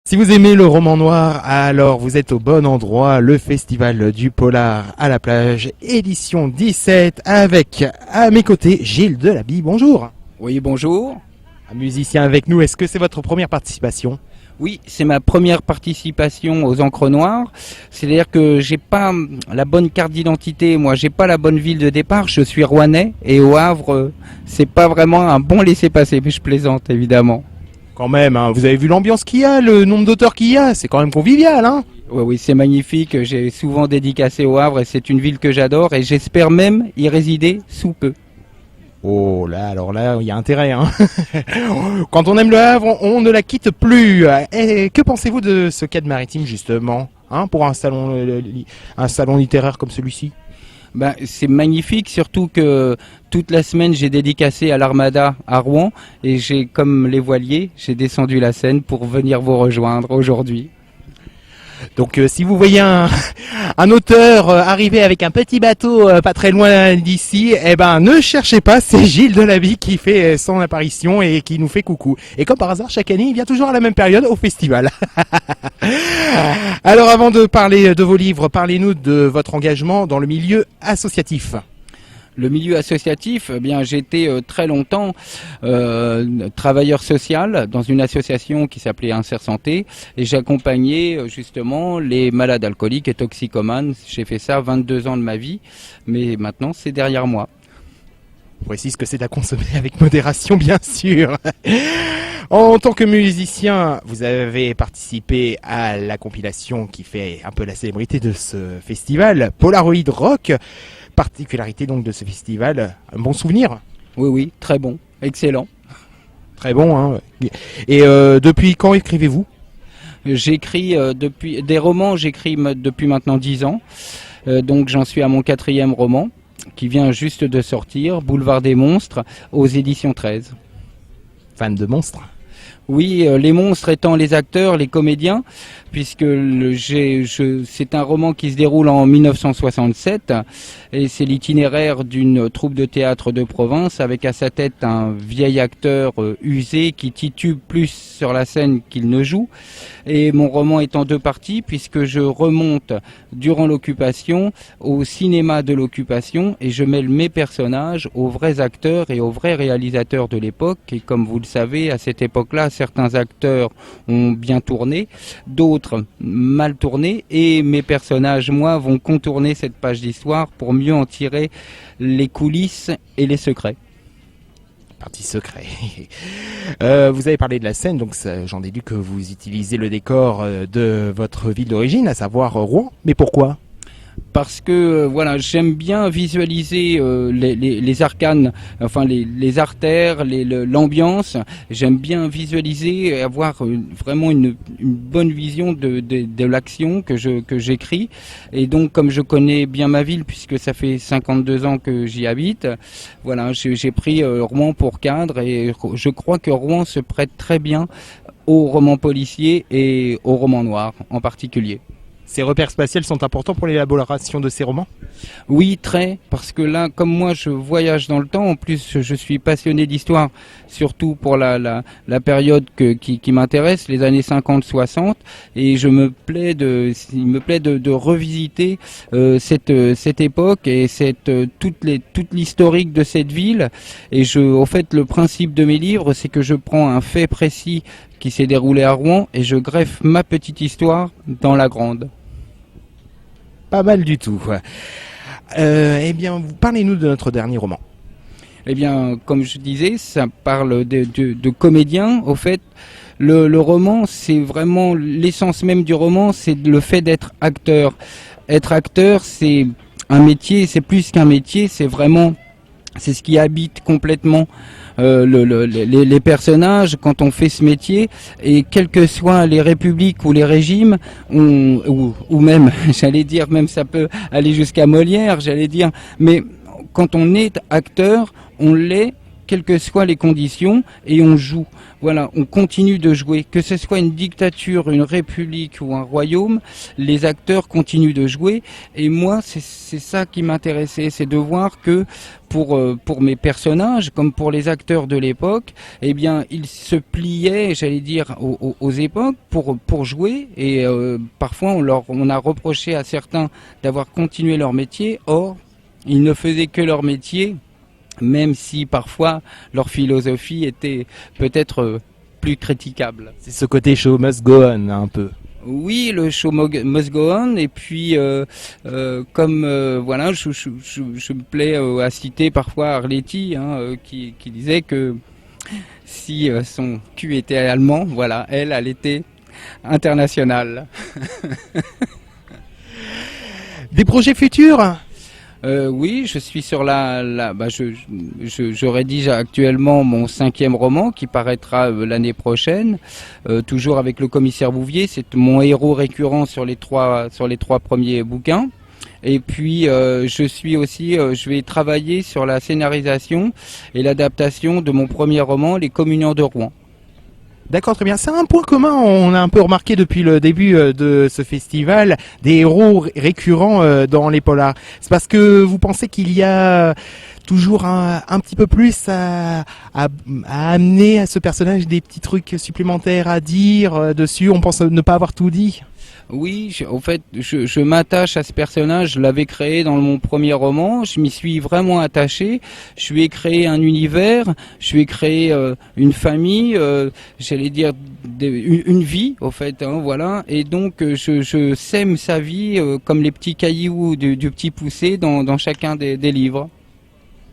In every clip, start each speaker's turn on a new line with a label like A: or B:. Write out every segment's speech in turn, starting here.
A: Si vous aimez le roman noir, alors vous êtes au bon endroit, le Festival du Polar à la plage, édition 17, avec à mes côtés Gilles Delabie, bonjour.
B: Oui, bonjour.
A: Un musicien avec nous, est-ce que c'est votre première participation ?
B: Oui, c'est ma première participation aux Encres Noires. C'est-à-dire que j'ai pas la bonne carte d'identité, moi, j'ai pas la bonne ville de départ. Je suis rouennais et au Havre, c'est pas vraiment un bon laissez-passer, mais je plaisante évidemment.
A: Quand même, hein, vous avez vu l'ambiance qu'il y a, le nombre d'auteurs qu'il y a, c'est quand même convivial, hein ?
B: Oui, oui, c'est magnifique. J'ai souvent dédicacé au Havre et c'est une ville que j'adore et j'espère même y résider sous peu.
A: Oh là, alors là, il y a intérêt, hein. Quand on aime le Havre, on ne la quitte plus. Et que pensez-vous de ce cadre maritime, justement, hein, pour un salon littéraire comme celui-ci ?
B: Ben, c'est magnifique, surtout que toute la semaine j'ai dédicacé à l'Armada à Rouen et j'ai, comme les voiliers, j'ai descendu la Seine pour venir vous rejoindre aujourd'hui.
A: Donc si vous voyez un auteur arriver avec un petit bateau pas très loin d'ici, eh ben ne cherchez pas, c'est Gilles Delabie qui fait son apparition et qui nous fait coucou. Et comme par hasard, chaque année, il vient toujours à la même période au festival. Alors avant de parler de vos livres, parlez-nous de votre engagement dans le milieu associatif.
B: Le milieu associatif, eh bien, j'ai été très longtemps travailleur social dans une association qui s'appelait Insert Santé et j'accompagnais justement les malades alcooliques et toxicomanes. J'ai fait ça 22 ans de ma vie, mais maintenant c'est derrière moi.
A: Je précise que c'est à consommer avec modération, bien sûr. En tant que musicien, vous avez participé à la compilation qui fait un peu la célébrité de ce festival, Polaroid Rock. Particularité donc de ce festival, un bon souvenir ?
B: Oui, oui, très bon, excellent.
A: Très bon, hein. Et depuis quand écrivez-vous ?
B: J'écris depuis des romans, j'écris depuis maintenant 10 ans. Donc j'en suis à mon 4e roman qui vient juste de sortir, Boulevard des Monstres, aux éditions 13.
A: Fan de monstres ?
B: Oui, les monstres étant les acteurs, les comédiens, puisque c'est un roman qui se déroule en 1967 et c'est l'itinéraire d'une troupe de théâtre de province avec à sa tête un vieil acteur usé qui titube plus sur la scène qu'il ne joue. Et mon roman est en 2 parties puisque je remonte durant l'occupation au cinéma de l'occupation et je mêle mes personnages aux vrais acteurs et aux vrais réalisateurs de l'époque. Et comme vous le savez, à cette époque-là, certains acteurs ont bien tourné, d'autres mal tourné et mes personnages, moi, vont contourner cette page d'histoire pour mieux en tirer les coulisses et les secrets.
A: Partie secret. Vous avez parlé de la scène, donc j'en déduis que vous utilisez le décor de votre ville d'origine, à savoir Rouen. Mais pourquoi ?
B: Parce que voilà, j'aime bien visualiser les arcanes, enfin les artères, l'ambiance. J'aime bien visualiser et avoir vraiment une bonne vision de l'action que j'écris. Et donc, comme je connais bien ma ville, puisque ça fait 52 ans que j'y habite, voilà, j'ai pris Rouen pour cadre et je crois que Rouen se prête très bien aux romans policiers et aux romans noirs en particulier.
A: Ces repères spatials sont importants pour l'élaboration de ces romans ?
B: Oui, très, parce que là, comme moi, je voyage dans le temps. En plus, je suis passionné d'histoire, surtout pour la période qui m'intéresse, les années 50-60, et il me plaît de revisiter cette époque et toute l'historique de cette ville. Et au fait, le principe de mes livres, c'est que je prends un fait précis qui s'est déroulé à Rouen et je greffe ma petite histoire dans la grande.
A: Pas mal du tout. Eh bien, parlez-nous de notre dernier roman.
B: Eh bien, comme je disais, ça parle de comédiens. Au fait, le roman, c'est vraiment l'essence même du roman, c'est le fait d'être acteur. Être acteur, c'est un métier, c'est plus qu'un métier, c'est ce qui habite complètement les personnages quand on fait ce métier, et quelles que soient les républiques ou les régimes, ou même, j'allais dire, même ça peut aller jusqu'à Molière, j'allais dire, mais quand on est acteur, on l'est quelles que soient les conditions, et on joue. Voilà, on continue de jouer. Que ce soit une dictature, une république ou un royaume, les acteurs continuent de jouer. Et moi, c'est ça qui m'intéressait, c'est de voir que pour mes personnages, comme pour les acteurs de l'époque, eh bien, ils se pliaient, j'allais dire, aux époques pour jouer. Et parfois, on a reproché à certains d'avoir continué leur métier. Or, ils ne faisaient que leur métier, même si parfois leur philosophie était peut-être plus critiquable.
A: C'est ce côté show must go on, un peu.
B: Oui, le show must go on, et puis voilà, je me plais à citer parfois Arletty, qui disait que si son cul était allemand, voilà, elle était internationale.
A: Des projets futurs?
B: Oui, je suis sur je rédige actuellement mon 5e roman qui paraîtra l'année prochaine, toujours avec le commissaire Bouvier. C'est mon héros récurrent sur les trois premiers bouquins. Et puis je vais travailler sur la scénarisation et l'adaptation de mon premier roman, Les Communiants de Rouen.
A: D'accord, très bien. C'est un point commun, on a un peu remarqué depuis le début de ce festival, des héros récurrents dans les polars. C'est parce que vous pensez qu'il y a toujours un petit peu plus à amener à ce personnage, des petits trucs supplémentaires à dire dessus, on pense ne pas avoir tout dit?
B: Oui, je m'attache à ce personnage, je l'avais créé dans mon premier roman, je m'y suis vraiment attaché, je lui ai créé un univers, je lui ai créé une famille, j'allais dire une vie, voilà, et donc je sème sa vie comme les petits cailloux du petit poussé dans chacun des livres.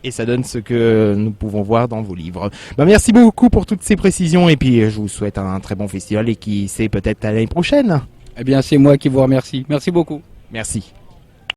A: Et ça donne ce que nous pouvons voir dans vos livres. Merci beaucoup pour toutes ces précisions, et puis je vous souhaite un très bon festival, et qui sait, peut-être à l'année prochaine.
B: Eh bien, c'est moi qui vous remercie. Merci beaucoup.
A: Merci.